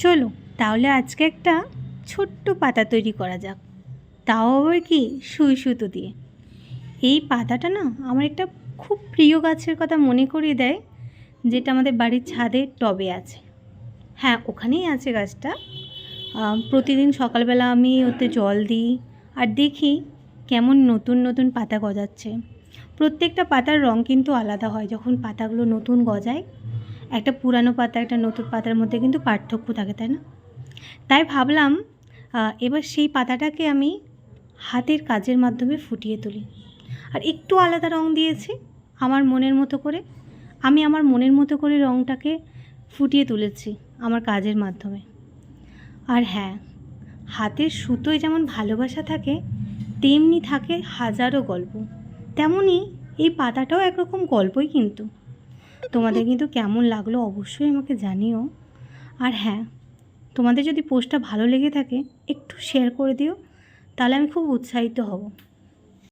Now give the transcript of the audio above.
চলো তাহলে আজকে একটা ছোট্ট পাতা তৈরি করা যাক, তাও আবার কি সুই সুতো দিয়ে। এই পাতাটা না আমার একটা খুব প্রিয় গাছের কথা মনে করিয়ে দেয়, যেটা আমাদের বাড়ির ছাদে টবে আছে। হ্যাঁ, ওখানেই আছে গাছটা। প্রতিদিন সকালবেলা আমি ওতে জল দিই আর দেখি কেমন নতুন নতুন পাতা গজাচ্ছে। প্রত্যেকটা পাতার রং কিন্তু আলাদা হয় যখন পাতাগুলো নতুন গজায়। একটা পুরানো পাতা একটা নতুন পাতার মধ্যে কিন্তু পার্থক্য থাকে, তাই না? তাই ভাবলাম এবার সেই পাতাটাকে আমি হাতের কাজের মাধ্যমে ফুটিয়ে তুলি। আর একটু আলাদা রং দিয়েছি আমার মনের মতো করে। আমি আমার মনের মতো করে রংটাকে ফুটিয়ে তুলেছি আমার কাজের মাধ্যমে। আর হ্যাঁ, হাতের সুতোয় যেমন ভালোবাসা থাকে তেমনি থাকে হাজারো গল্প। তেমনই এই পাতাটাও একরকম গল্পই কিন্তু। তোমাদের কিন্তু কেমন লাগলো অবশ্যই আমাকে জানিও। আর হ্যাঁ, তোমাদের যদি পোস্টটা ভালো লেগে থাকে একটু শেয়ার করে দিও, তাহলে আমি খুব উৎসাহিত হব।